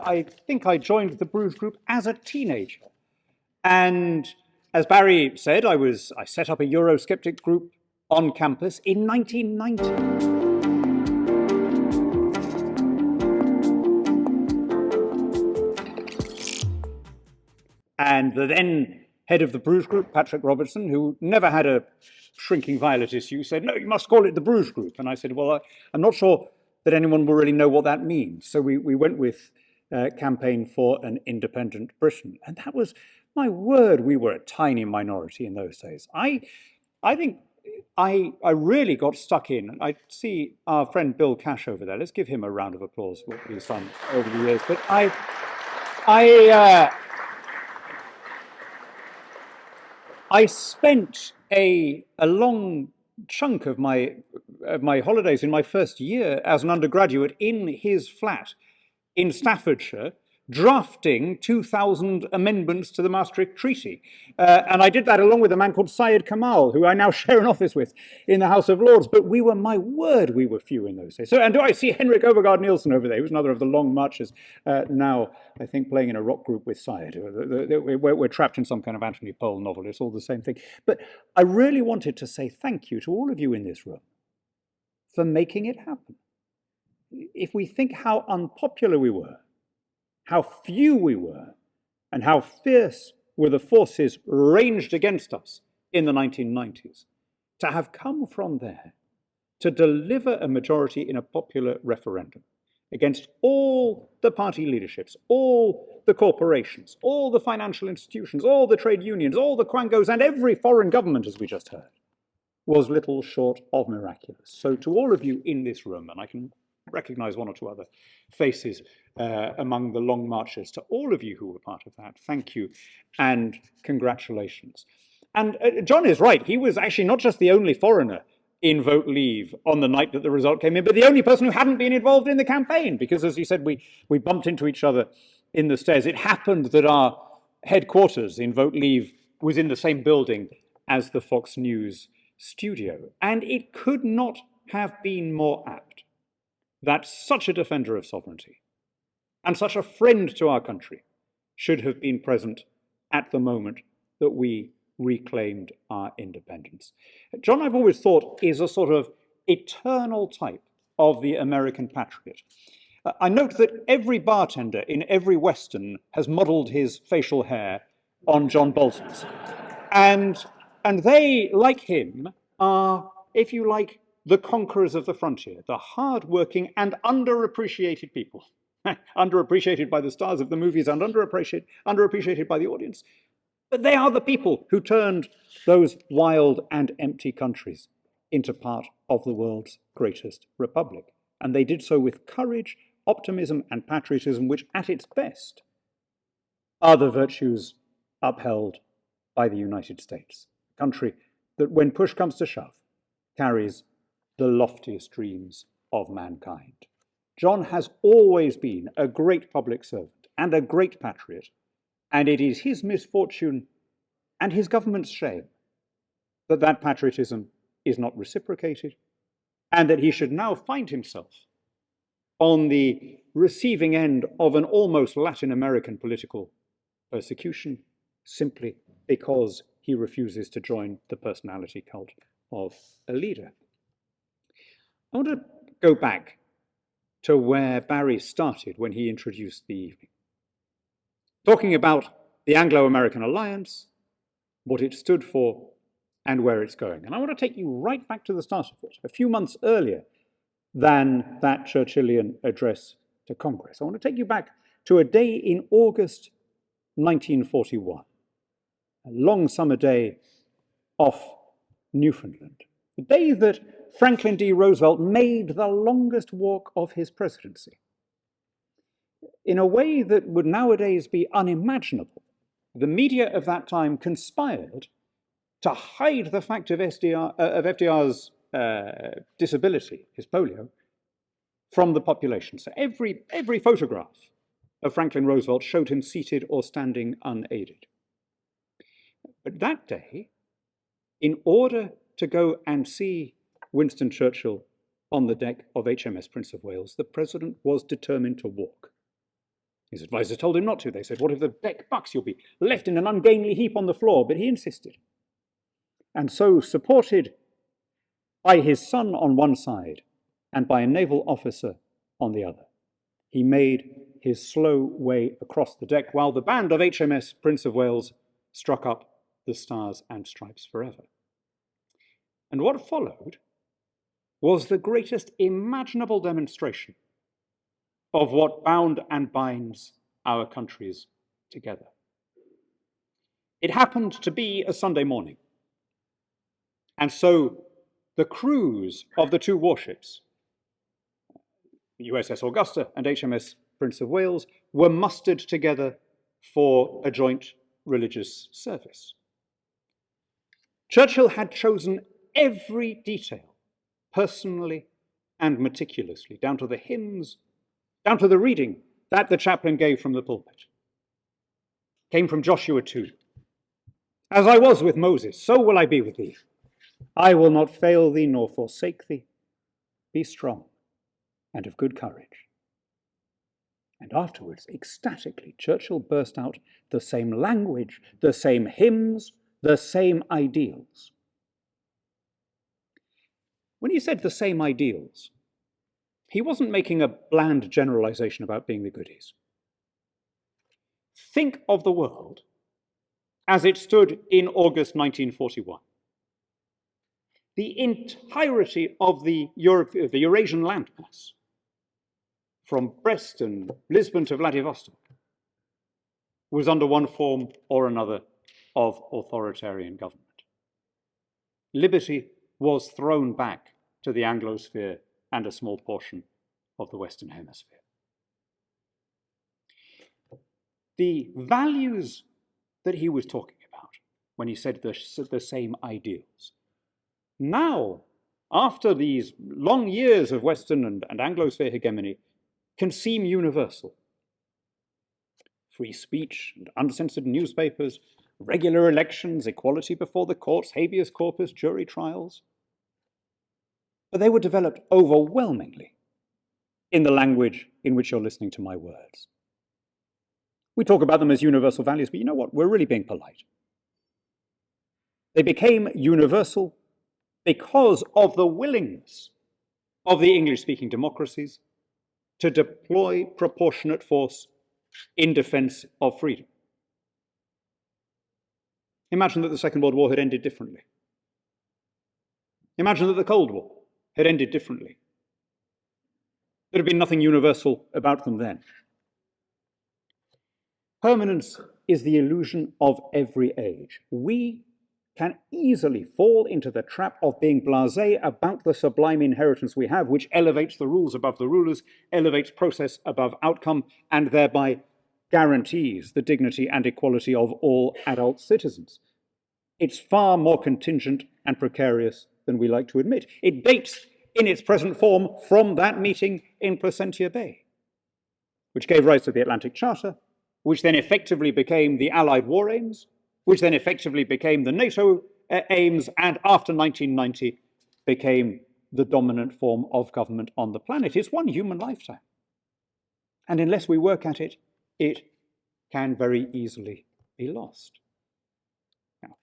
I think I joined the Bruges Group as a teenager. And as Barry said, I set up a Eurosceptic group on campus in 1990. And the then head of the Bruges Group, Patrick Robertson, who never had a shrinking violet issue, said, no, you must call it the Bruges Group. And I said, well, I'm not sure that anyone will really know what that means. So we went with Campaign for an Independent Britain. And that was, my word, we were a tiny minority in those days. I think I really got stuck in. I see our friend Bill Cash over there. Let's give him a round of applause for what he's done over the years. But I spent a long chunk of my holidays in my first year as an undergraduate in his flat in Staffordshire, drafting 2,000 amendments to the Maastricht Treaty. And I did that along with a man called Syed Kamal, who I now share an office with in the House of Lords. But we were, my word, we were few in those days. So, and do I see Henrik Overgaard Nielsen over there, who's another of the long marchers, now, I think, playing in a rock group with Syed. We're trapped in some kind of Anthony Powell novel. It's all the same thing. But I really wanted to say thank you to all of you in this room for making it happen. If we think how unpopular we were, how few we were, and how fierce were the forces ranged against us in the 1990s, to have come from there to deliver a majority in a popular referendum against all the party leaderships, all the corporations, all the financial institutions, all the trade unions, all the quangos, and every foreign government, as we just heard, was little short of miraculous. So to all of you in this room, and I can recognize one or two other faces among the long marchers, to all of you who were part of that, thank you and congratulations. And John is right, he was actually not just the only foreigner in Vote Leave on the night that the result came in, but the only person who hadn't been involved in the campaign, because as you said, we bumped into each other in the stairs. It happened that our headquarters in Vote Leave was in the same building as the Fox News studio, and it could not have been more apt that such a defender of sovereignty and such a friend to our country should have been present at the moment that we reclaimed our independence. John, I've always thought, is a sort of eternal type of the American patriot. I note that every bartender in every Western has modelled his facial hair on John Bolton's. And they, like him, are, if you like, the conquerors of the frontier, the hard-working and underappreciated people, underappreciated by the stars of the movies and underappreciated by the audience. But they are the people who turned those wild and empty countries into part of the world's greatest republic. And they did so with courage, optimism, and patriotism, which at its best are the virtues upheld by the United States, a country that, when push comes to shove, carries the loftiest dreams of mankind. John has always been a great public servant and a great patriot, and it is his misfortune and his government's shame that that patriotism is not reciprocated, and that he should now find himself on the receiving end of an almost Latin American political persecution simply because he refuses to join the personality cult of a leader. I want to go back to where Barry started when he introduced the evening, talking about the Anglo-American alliance, what it stood for, and where it's going. And I want to take you right back to the start of it, a few months earlier than that Churchillian address to Congress. I want to take you back to a day in August 1941, a long summer day off Newfoundland, the day that Franklin D. Roosevelt made the longest walk of his presidency. In a way that would nowadays be unimaginable, the media of that time conspired to hide the fact of FDR's disability, his polio, from the population. So every photograph of Franklin Roosevelt showed him seated or standing unaided. But that day, in order to go and see Winston Churchill on the deck of HMS Prince of Wales, the president was determined to walk. His advisors told him not to. They said, what if the deck bucks? You'll be left in an ungainly heap on the floor. But he insisted. And so, supported by his son on one side and by a naval officer on the other, he made his slow way across the deck while the band of HMS Prince of Wales struck up the Stars and Stripes Forever. And what followed was the greatest imaginable demonstration of what bound and binds our countries together. It happened to be a Sunday morning, and so the crews of the two warships, the USS Augusta and HMS Prince of Wales, were mustered together for a joint religious service. Churchill had chosen every detail, personally and meticulously, down to the hymns, down to the reading that the chaplain gave from the pulpit. Came from Joshua 2. As I was with Moses, so will I be with thee. I will not fail thee nor forsake thee. Be strong and of good courage. And afterwards, ecstatically, Churchill burst out the same language, the same hymns, the same ideals. When he said the same ideals, he wasn't making a bland generalization about being the goodies. Think of the world as it stood in August 1941. The entirety of the Eurasian landmass, from Brest and Lisbon to Vladivostok, was under one form or another of authoritarian government. Liberty was thrown back to the Anglosphere and a small portion of the Western Hemisphere. The values that he was talking about when he said the same ideals, now, after these long years of Western and Anglosphere hegemony, can seem universal. Free speech and uncensored newspapers, regular elections, equality before the courts, habeas corpus, jury trials. But they were developed overwhelmingly in the language in which you're listening to my words. We talk about them as universal values, but you know what? We're really being polite. They became universal because of the willingness of the English-speaking democracies to deploy proportionate force in defense of freedom. Imagine that the Second World War had ended differently. Imagine that the Cold War had ended differently. There had been nothing universal about them then. Permanence is the illusion of every age. We can easily fall into the trap of being blasé about the sublime inheritance we have, which elevates the rules above the rulers, elevates process above outcome, and thereby guarantees the dignity and equality of all adult citizens. It's far more contingent and precarious than we like to admit. It dates in its present form from that meeting in Placentia Bay, which gave rise to the Atlantic Charter, which then effectively became the Allied war aims, which then effectively became the NATO aims, and after 1990 became the dominant form of government on the planet. It's one human lifetime. And unless we work at it, it can very easily be lost. Now,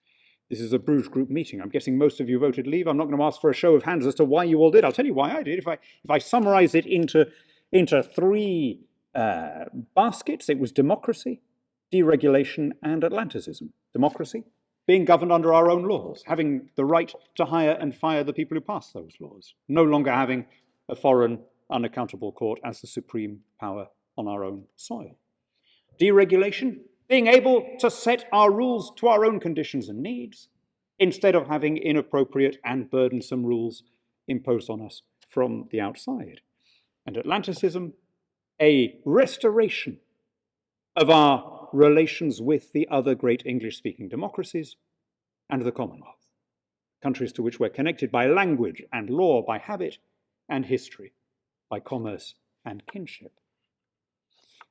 this is a Bruges Group meeting. I'm guessing most of you voted leave. I'm not going to ask for a show of hands as to why you all did. I'll tell you why I did. If I summarize it into three baskets, it was democracy, deregulation, and Atlanticism. Democracy, being governed under our own laws, having the right to hire and fire the people who pass those laws, no longer having a foreign, unaccountable court as the supreme power on our own soil. Deregulation, being able to set our rules to our own conditions and needs, instead of having inappropriate and burdensome rules imposed on us from the outside. And Atlanticism, a restoration of our relations with the other great English-speaking democracies and the Commonwealth, countries to which we're connected by language and law, by habit and history, by commerce and kinship.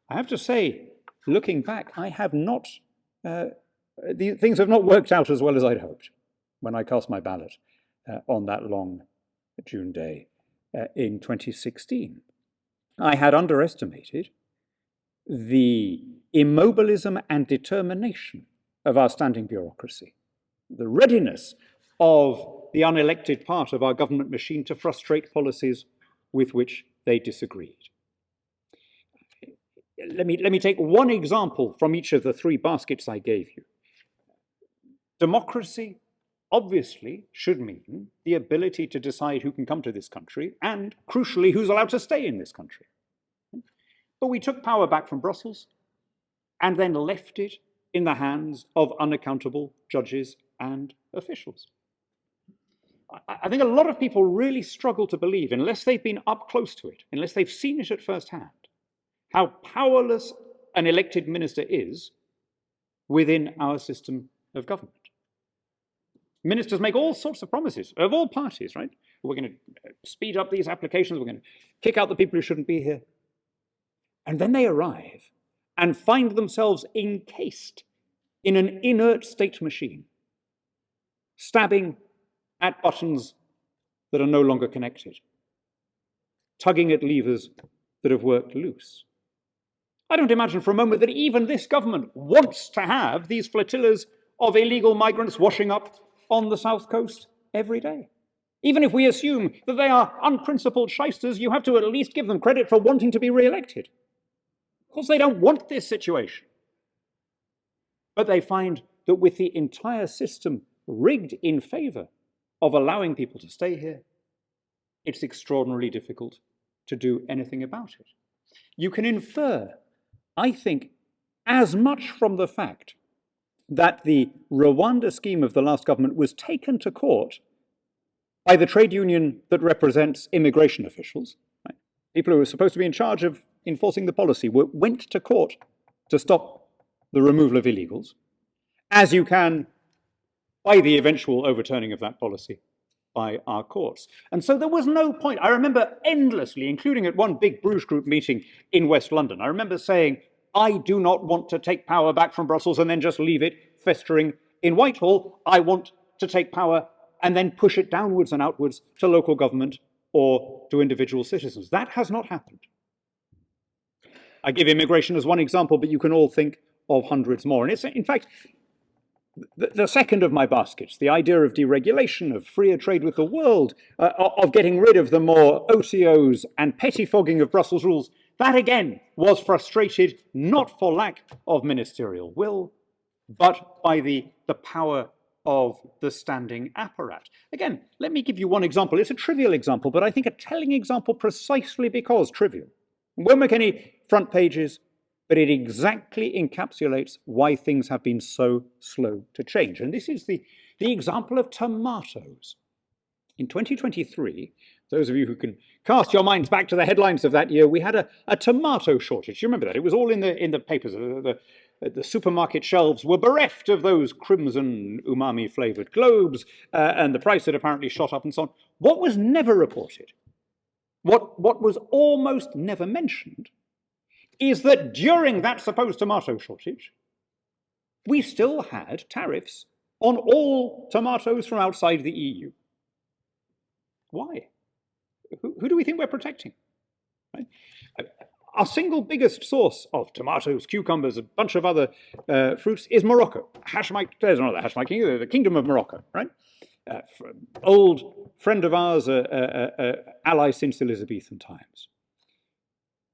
I have to say, looking back, I have not, things have not worked out as well as I'd hoped when I cast my ballot on that long June day in 2016. I had underestimated the immobilism and determination of our standing bureaucracy, the readiness of the unelected part of our government machine to frustrate policies with which they disagreed. Let me take one example from each of the three baskets I gave you. Democracy obviously should mean the ability to decide who can come to this country and, crucially, who's allowed to stay in this country. But we took power back from Brussels and then left it in the hands of unaccountable judges and officials. I think a lot of people really struggle to believe, unless they've been up close to it, unless they've seen it at first hand, how powerless an elected minister is within our system of government. Ministers make all sorts of promises of all parties, right? We're going to speed up these applications, we're going to kick out the people who shouldn't be here. And then they arrive and find themselves encased in an inert state machine, stabbing at buttons that are no longer connected, tugging at levers that have worked loose. I don't imagine for a moment that even this government wants to have these flotillas of illegal migrants washing up on the south coast every day. Even if we assume that they are unprincipled shysters, you have to at least give them credit for wanting to be re-elected. Of course, they don't want this situation. But they find that with the entire system rigged in favor of allowing people to stay here, it's extraordinarily difficult to do anything about it. You can infer, I think, as much from the fact that the Rwanda scheme of the last government was taken to court by the trade union that represents immigration officials, right? People who were supposed to be in charge of enforcing the policy went to court to stop the removal of illegals, as you can by the eventual overturning of that policy by our courts. And so there was no point. I remember endlessly, including at one big Bruges group meeting in West London, I remember saying, I do not want to take power back from Brussels and then just leave it festering in Whitehall. I want to take power and then push it downwards and outwards to local government or to individual citizens. That has not happened. I give immigration as one example, but you can all think of hundreds more. And it's, in fact, the second of my baskets, the idea of deregulation, of freer trade with the world, of getting rid of the more OTOs and pettifogging of Brussels rules, that again was frustrated not for lack of ministerial will, but by the power of the standing apparat. Again, let me give you one example. It's a trivial example, but I think a telling example precisely because trivial. It won't make any front pages, but it exactly encapsulates why things have been so slow to change. And this is the example of tomatoes. In 2023, those of you who can cast your minds back to the headlines of that year, we had a tomato shortage. You remember that? It was all in the papers. The supermarket shelves were bereft of those crimson umami-flavored globes, and the price had apparently shot up and so on. What was never reported, what was almost never mentioned, is that during that supposed tomato shortage, we still had tariffs on all tomatoes from outside the EU. Why? Who do we think we're protecting? Right? Our single biggest source of tomatoes, cucumbers, a bunch of other fruits is Morocco. There's another Hashemite, the Kingdom of Morocco, right? Old friend of ours, ally since Elizabethan times.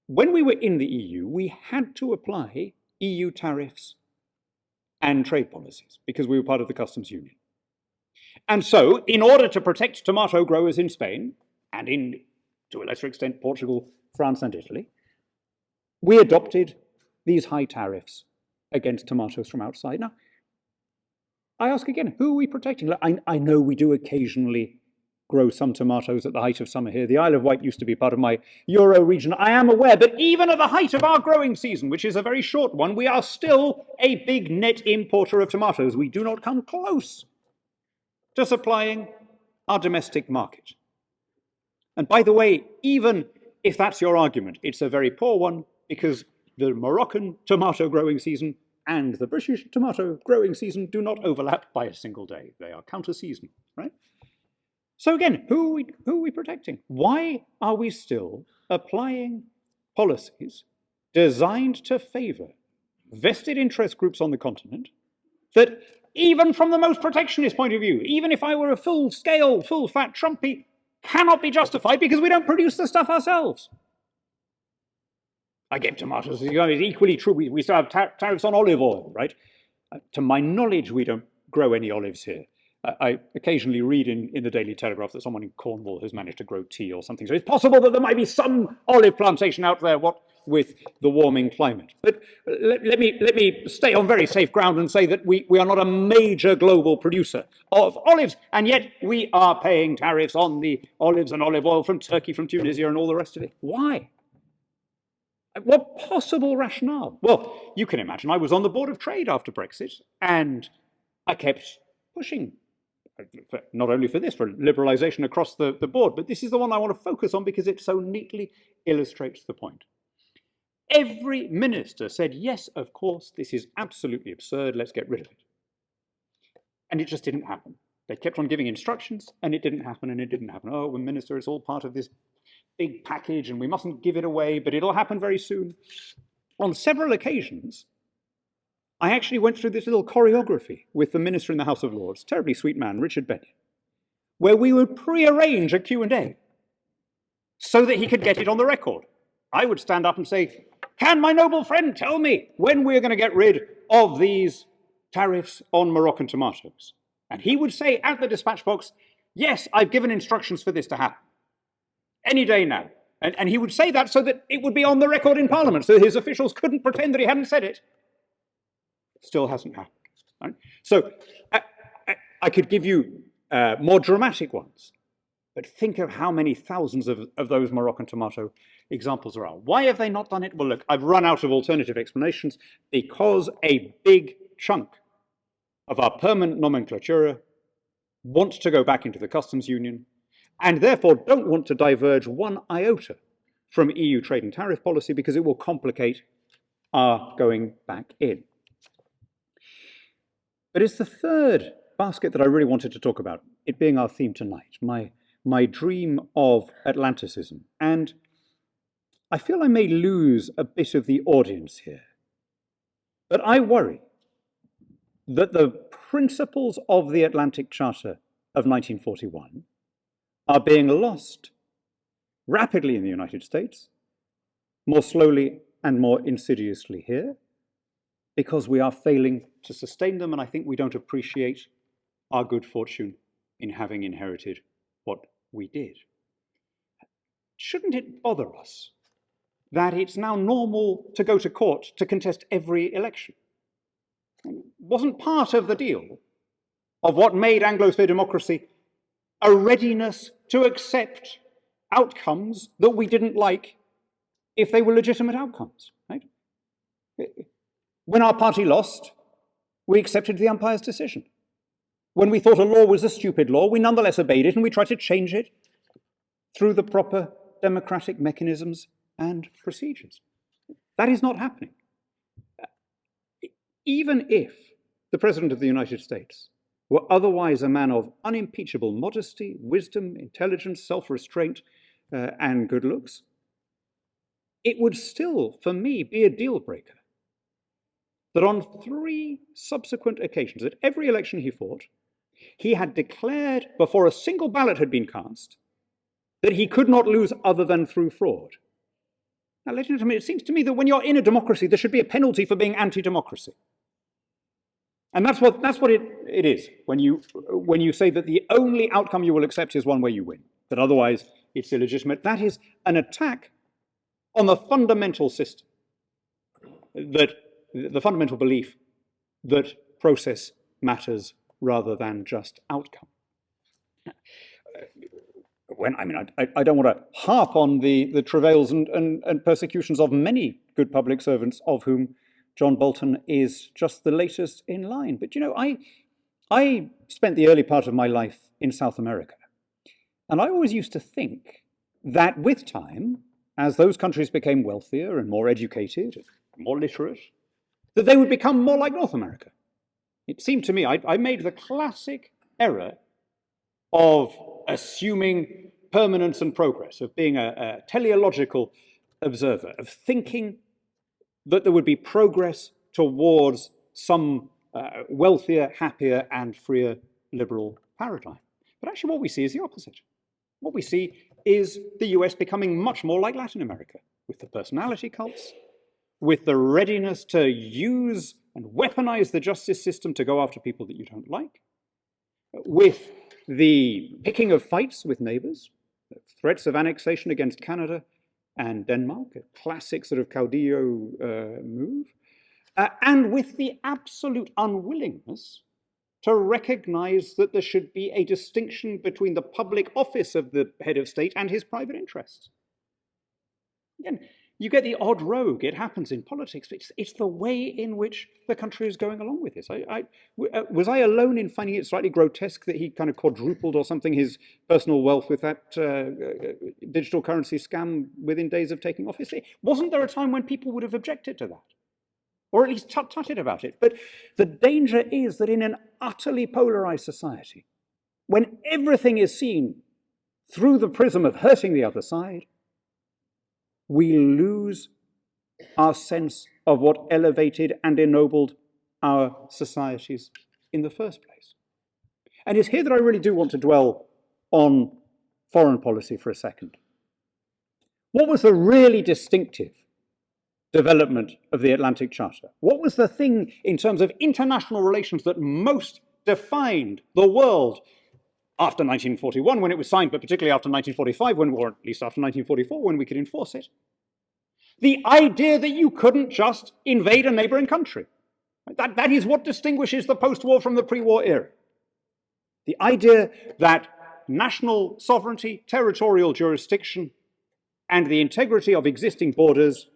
When we were in the EU, we had to apply EU tariffs and trade policies because we were part of the customs union. And so, in order to protect tomato growers in Spain, and to a lesser extent, Portugal, France, and Italy, we adopted these high tariffs against tomatoes from outside. Now, I ask again, who are we protecting? Look, I know we do occasionally grow some tomatoes at the height of summer here. The Isle of Wight used to be part of my Euro region. I am aware, but even at the height of our growing season, which is a very short one, we are still a big net importer of tomatoes. We do not come close to supplying our domestic market. And by the way, even if that's your argument, it's a very poor one because the Moroccan tomato growing season and the British tomato growing season do not overlap by a single day. They are counter-seasonal, right? So again, who are we protecting? Why are we still applying policies designed to favour vested interest groups on the continent that, even from the most protectionist point of view, even if I were a full-scale, full-fat Trumpy, cannot be justified because we don't produce the stuff ourselves. I get tomatoes. It's equally true. We still have tariffs on olive oil, right? To my knowledge, we don't grow any olives here. I occasionally read in the Daily Telegraph that someone in Cornwall has managed to grow tea or something. So it's possible that there might be some olive plantation out there, what with the warming climate. But let me stay on very safe ground and say that we are not a major global producer of olives, and yet we are paying tariffs on the olives and olive oil from Turkey, from Tunisia, and all the rest of it. Why? What possible rationale? Well, you can imagine I was on the Board of Trade after Brexit, and I kept pushing, not only for this, for liberalisation across the board, but this is the one I want to focus on because it so neatly illustrates the point. Every minister said, yes, of course, this is absolutely absurd, let's get rid of it. And it just didn't happen. They kept on giving instructions, and it didn't happen, and it didn't happen. Oh, well, minister, it's all part of this big package, and we mustn't give it away, but it'll happen very soon. On several occasions, I actually went through this little choreography with the minister in the House of Lords, terribly sweet man, Richard Bennet, where we would pre-arrange a Q&A so that he could get it on the record. I would stand up and say, can my noble friend tell me when we're going to get rid of these tariffs on Moroccan tomatoes? And he would say at the dispatch box, yes, I've given instructions for this to happen. Any day now. And he would say that so that it would be on the record in Parliament, so his officials couldn't pretend that he hadn't said it. Still hasn't happened. Right? So I could give you more dramatic ones, but think of how many thousands of those Moroccan tomato examples there are. Why have they not done it? Well, look, I've run out of alternative explanations because a big chunk of our permanent nomenclatura want to go back into the customs union and therefore don't want to diverge one iota from EU trade and tariff policy because it will complicate our going back in. But it's the third basket that I really wanted to talk about, it being our theme tonight, my dream of Atlanticism. And I feel I may lose a bit of the audience here, but I worry that the principles of the Atlantic Charter of 1941 are being lost rapidly in the United States, more slowly and more insidiously here, because we are failing to sustain them, and I think we don't appreciate our good fortune in having inherited what we did. Shouldn't it bother us that it's now normal to go to court to contest every election? Wasn't part of the deal of what made Anglosphere democracy a readiness to accept outcomes that we didn't like if they were legitimate outcomes, right? When our party lost, we accepted the umpire's decision. When we thought a law was a stupid law, we nonetheless obeyed it and we tried to change it through the proper democratic mechanisms and procedures. That is not happening. Even if the President of the United States were otherwise a man of unimpeachable modesty, wisdom, intelligence, self-restraint, and good looks, it would still, for me, be a deal breaker that on 3 subsequent occasions, at every election he fought, he had declared before a single ballot had been cast that he could not lose other than through fraud. Now, ladies and gentlemen, it seems to me that when you're in a democracy, there should be a penalty for being anti-democracy. And that's what it is when you say that the only outcome you will accept is one where you win, that otherwise it's illegitimate. That is an attack on the fundamental system, that the fundamental belief that process matters rather than just outcome. I don't want to harp on the travails and persecutions of many good public servants, of whom John Bolton is just the latest in line. But, you know, I spent the early part of my life in South America, and I always used to think that with time, as those countries became wealthier and more educated, more literate, that they would become more like North America. It seemed to me, I made the classic error of assuming permanence and progress, of being a teleological observer, of thinking that there would be progress towards some wealthier, happier, and freer liberal paradigm. But actually what we see is the opposite. What we see is the US becoming much more like Latin America, with the personality cults, with the readiness to use and weaponize the justice system to go after people that you don't like, with the picking of fights with neighbors, threats of annexation against Canada and Denmark, a classic sort of caudillo move, and with the absolute unwillingness to recognize that there should be a distinction between the public office of the head of state and his private interests. Again, you get the odd rogue. It happens in politics, but it's the way in which the country is going along with this. Was I alone in finding it slightly grotesque that he kind of quadrupled or something his personal wealth with that digital currency scam within days of taking office? Wasn't there a time when people would have objected to that? Or at least tut-tutted about it? But the danger is that in an utterly polarized society, when everything is seen through the prism of hurting the other side, we lose our sense of what elevated and ennobled our societies in the first place. And it's here that I really do want to dwell on foreign policy for a second. What was the really distinctive development of the Atlantic Charter? What was the thing in terms of international relations that most defined the world after 1941 when it was signed, but particularly after 1945, or at least after 1944 when we could enforce it? The idea that you couldn't just invade a neighboring country. That is what distinguishes the post-war from the pre-war era. The idea that national sovereignty, territorial jurisdiction, and the integrity of existing borders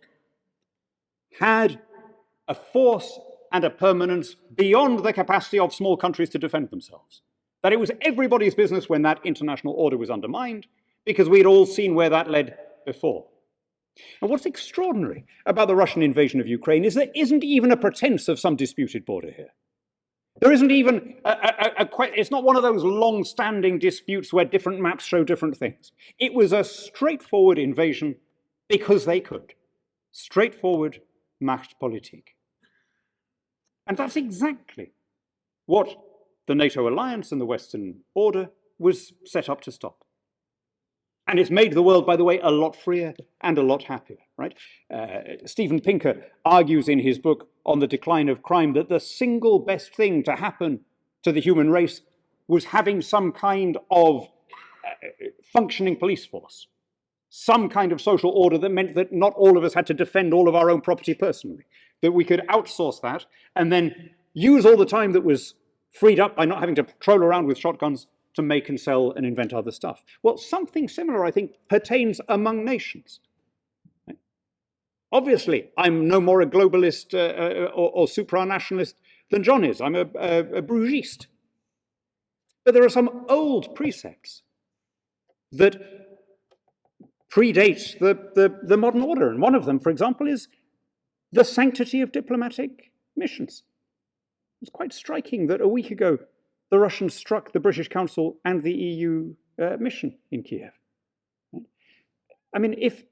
had a force and a permanence beyond the capacity of small countries to defend themselves. That it was everybody's business when that international order was undermined, because we'd all seen where that led before. And what's extraordinary about the Russian invasion of Ukraine is there isn't even a pretense of some disputed border here. There isn't even it's not one of those long-standing disputes where different maps show different things. It was a straightforward invasion because they could. Straightforward Machtpolitik. And that's exactly what the NATO alliance and the Western order was set up to stop. And it's made the world, by the way, a lot freer and a lot happier, right? Steven Pinker argues in his book on the decline of crime that the single best thing to happen to the human race was having some kind of functioning police force, some kind of social order that meant that not all of us had to defend all of our own property personally, that we could outsource that and then use all the time that was freed up by not having to patrol around with shotguns to make and sell and invent other stuff. Well, something similar, I think, pertains among nations. Right? Obviously, I'm no more a globalist or supranationalist than John is. I'm a Bruegist. But there are some old precepts that predate the modern order. And one of them, for example, is the sanctity of diplomatic missions. It's quite striking that a week ago, the Russians struck the British Council and the EU mission in Kiev. I mean, if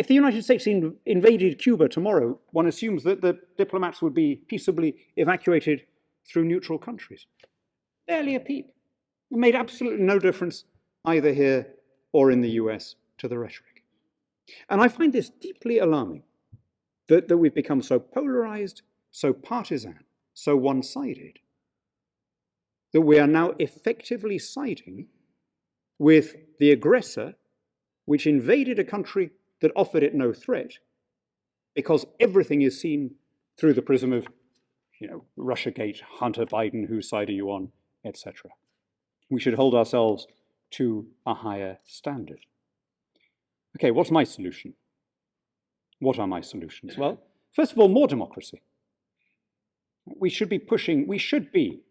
the United States invaded Cuba tomorrow, one assumes that the diplomats would be peaceably evacuated through neutral countries. Barely a peep. It made absolutely no difference either here or in the US to the rhetoric. And I find this deeply alarming, that we've become so polarized, so partisan, so one-sided, that we are now effectively siding with the aggressor, which invaded a country that offered it no threat, because everything is seen through the prism of, Russiagate, Hunter Biden, whose side are you on, etc. We should hold ourselves to a higher standard. Okay, what's my solution? What are my solutions? Well, first of all, more democracy. We should be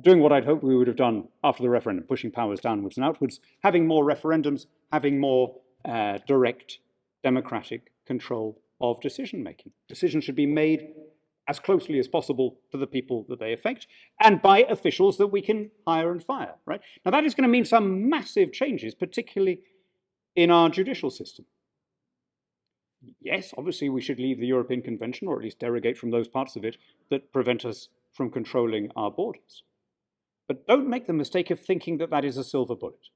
doing what I'd hoped we would have done after the referendum, pushing powers downwards and outwards, having more referendums, having more direct democratic control of decision-making. Decisions should be made as closely as possible to the people that they affect, and by officials that we can hire and fire, right? Now that is going to mean some massive changes, particularly in our judicial system. Yes, obviously we should leave the European Convention, or at least derogate from those parts of it that prevent us from controlling our borders. But don't make the mistake of thinking that that is a silver bullet.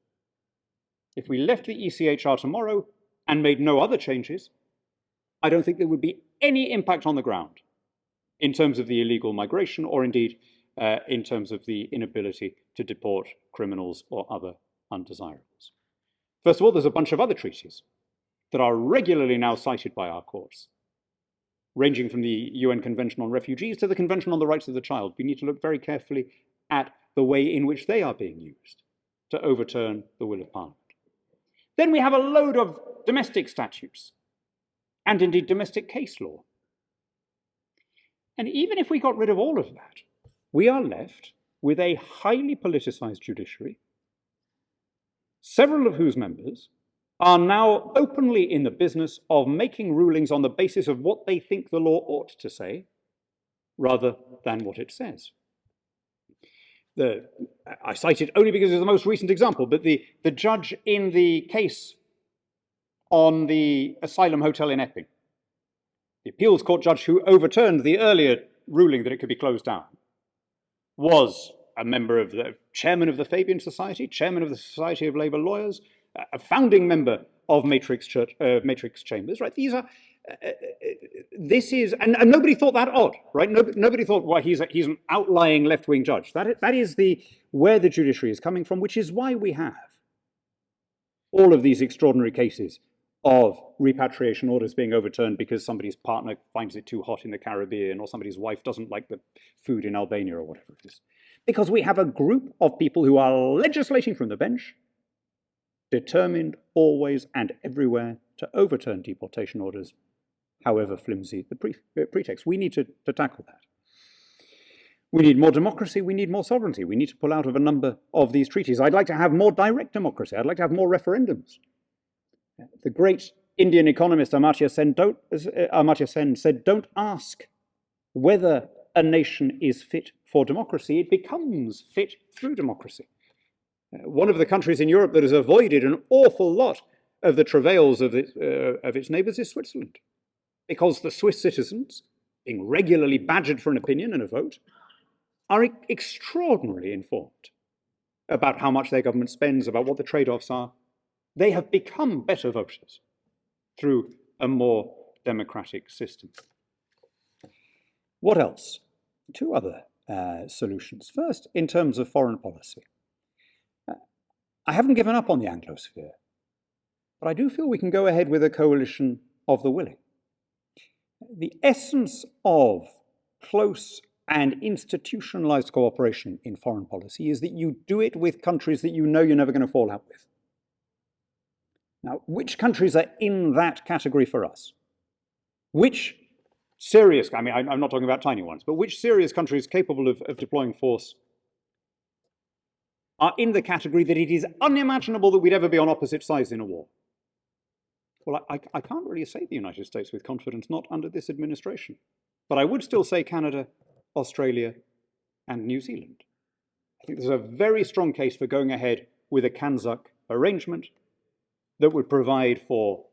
If we left the ECHR tomorrow and made no other changes, I don't think there would be any impact on the ground in terms of the illegal migration, or indeed in terms of the inability to deport criminals or other undesirables. First of all, there's a bunch of other treaties that are regularly now cited by our courts, ranging from the UN Convention on Refugees to the Convention on the Rights of the Child. We need to look very carefully at the way in which they are being used to overturn the will of Parliament. Then we have a load of domestic statutes, and indeed domestic case law. And even if we got rid of all of that, we are left with a highly politicized judiciary, several of whose members are now openly in the business of making rulings on the basis of what they think the law ought to say, rather than what it says. I cite it only because it's the most recent example, but the judge in the case on the asylum hotel in Epping, the appeals court judge who overturned the earlier ruling that it could be closed down, was a member of the chairman of the Fabian Society, chairman of the Society of Labour Lawyers, a founding member of Matrix Chambers, right? These are, this is, and nobody thought that odd, right? Nobody thought, well, he's an outlying left-wing judge. That is where the judiciary is coming from, which is why we have all of these extraordinary cases of repatriation orders being overturned because somebody's partner finds it too hot in the Caribbean, or somebody's wife doesn't like the food in Albania, or whatever it is. Because we have a group of people who are legislating from the bench, determined always and everywhere to overturn deportation orders, however flimsy the pretext. We need to tackle that. We need more democracy, we need more sovereignty. We need to pull out of a number of these treaties. I'd like to have more direct democracy. I'd like to have more referendums. The great Indian economist Amartya Sen said, don't ask whether a nation is fit for democracy, it becomes fit through democracy. One of the countries in Europe that has avoided an awful lot of the travails of its neighbours is Switzerland, because the Swiss citizens, being regularly badgered for an opinion and a vote, are extraordinarily informed about how much their government spends, about what the trade-offs are. They have become better voters through a more democratic system. What else? Two other solutions. First, in terms of foreign policy. I haven't given up on the Anglosphere, but I do feel we can go ahead with a coalition of the willing. The essence of close and institutionalized cooperation in foreign policy is that you do it with countries that you know you're never going to fall out with. Now, which countries are in that category for us? Which serious, I mean, I'm not talking about tiny ones, but which serious countries capable of deploying force are in the category that it is unimaginable that we'd ever be on opposite sides in a war? Well, I can't really say the United States with confidence, not under this administration. But I would still say Canada, Australia, and New Zealand. I think there's a very strong case for going ahead with a Kanzuk arrangement that would provide for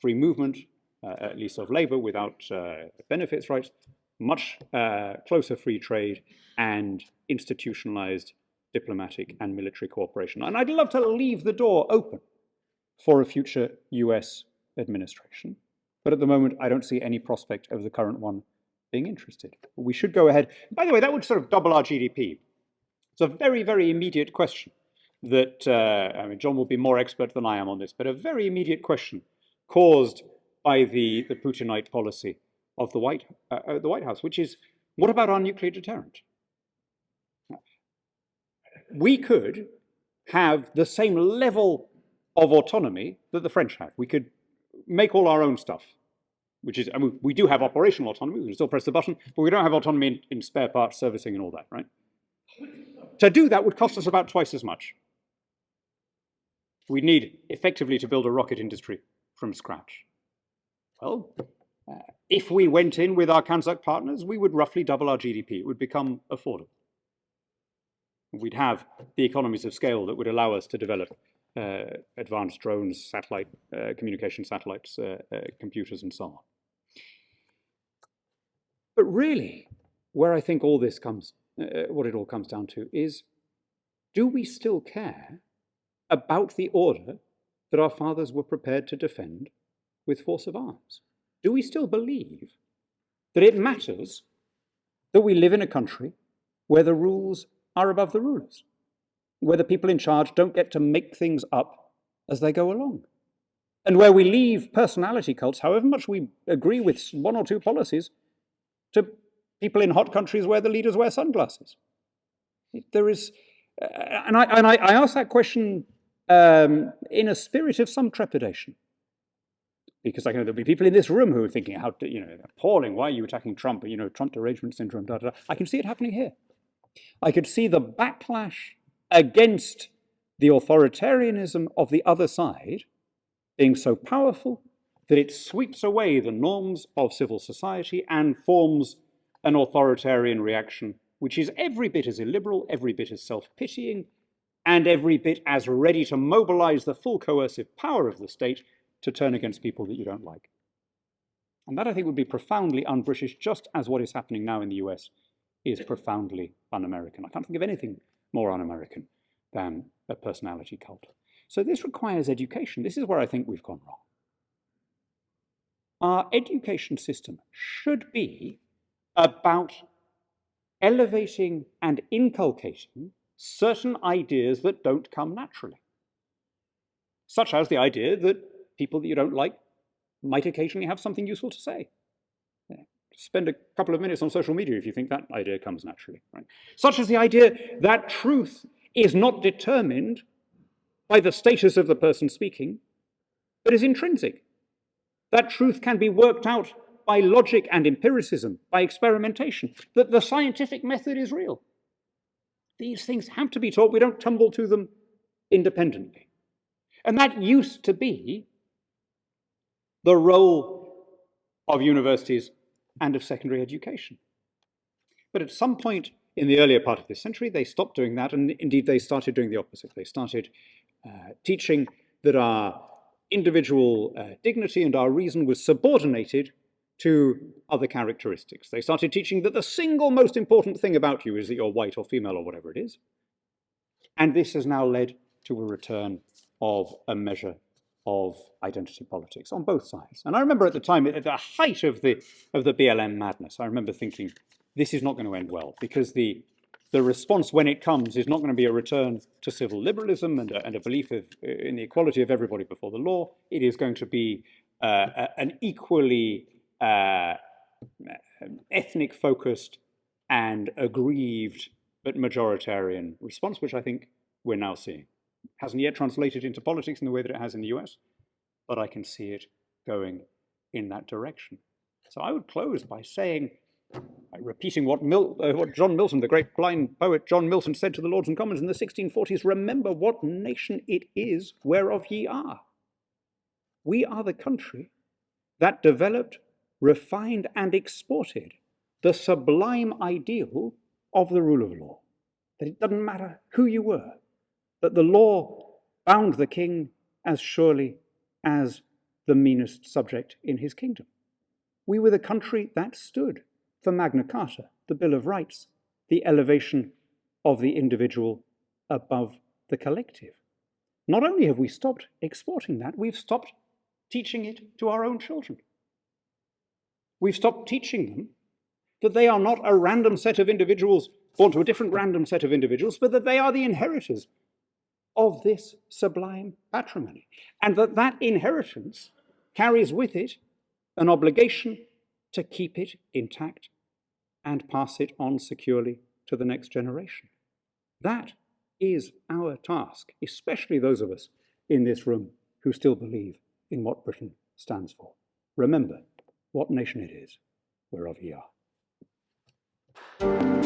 free movement, at least of labour, without benefits rights, much closer free trade, and institutionalized diplomatic and military cooperation. And I'd love to leave the door open for a future US administration. But at the moment, I don't see any prospect of the current one being interested. We should go ahead. By the way, that would sort of double our GDP. It's a very, very immediate question that, I mean, John will be more expert than I am on this, but a very immediate question caused by the Putinite policy of the White House, which is, what about our nuclear deterrent? We could have the same level of autonomy that the French have. We could make all our own stuff, which is, I mean, we do have operational autonomy. We can still press the button, but we don't have autonomy in spare parts, servicing, and all that, right? To do that would cost us about twice as much. We'd need, effectively, to build a rocket industry from scratch. Well, if we went in with our Kanzuk partners, we would roughly double our GDP. It would become affordable. We'd have the economies of scale that would allow us to develop advanced drones, satellite communication satellites, computers, and so on. But really, where I think all this comes, what it all comes down to is, do we still care about the order that our fathers were prepared to defend with force of arms? Do we still believe that it matters that we live in a country where the rules are above the rulers, where the people in charge don't get to make things up as they go along, and where we leave personality cults, however much we agree with one or two policies, to people in hot countries where the leaders wear sunglasses? There is, and I ask that question in a spirit of some trepidation, because I know there'll be people in this room who are thinking, how, appalling, why are you attacking Trump? Trump derangement syndrome, da, da, da. I can see it happening here. I could see the backlash against the authoritarianism of the other side being so powerful that it sweeps away the norms of civil society and forms an authoritarian reaction, which is every bit as illiberal, every bit as self-pitying, and every bit as ready to mobilize the full coercive power of the state to turn against people that you don't like. And that, I think, would be profoundly un-British, just as what is happening now in the US is profoundly un-American. I can't think of anything more un-American than a personality cult. So this requires education. This is where I think we've gone wrong. Our education system should be about elevating and inculcating certain ideas that don't come naturally, such as the idea that people that you don't like might occasionally have something useful to say. Spend a couple of minutes on social media if you think that idea comes naturally, right? Such as the idea that truth is not determined by the status of the person speaking, but is intrinsic. That truth can be worked out by logic and empiricism, by experimentation, that the scientific method is real. These things have to be taught. We don't tumble to them independently. And that used to be the role of universities and of secondary education. But at some point in the earlier part of this century, they stopped doing that, and indeed they started doing the opposite. They started teaching that our individual dignity and our reason was subordinated to other characteristics. They started teaching that the single most important thing about you is that you're white or female or whatever it is. And this has now led to a return of a measure of identity politics on both sides. And I remember at the time, at the height of the BLM madness, I remember thinking, this is not going to end well, because the response when it comes is not going to be a return to civil liberalism and a belief in the equality of everybody before the law. It is going to be an equally ethnic-focused and aggrieved but majoritarian response, which I think we're now seeing. Hasn't yet translated into politics in the way that it has in the US, but I can see it going in that direction. So I would close by saying, by repeating what John Milton, the great blind poet John Milton, said to the Lords and Commons in the 1640s, remember what nation it is whereof ye are. We are the country that developed, refined, and exported the sublime ideal of the rule of law, that it doesn't matter who you were, that the law bound the king as surely as the meanest subject in his kingdom. We were the country that stood for Magna Carta, the Bill of Rights, the elevation of the individual above the collective. Not only have we stopped exporting that, we've stopped teaching it to our own children. We've stopped teaching them that they are not a random set of individuals born to a different random set of individuals, but that they are the inheritors of this sublime patrimony, and that inheritance carries with it an obligation to keep it intact and pass it on securely to the next generation. That is our task, especially those of us in this room who still believe in what Britain stands for. Remember what nation it is whereof ye are.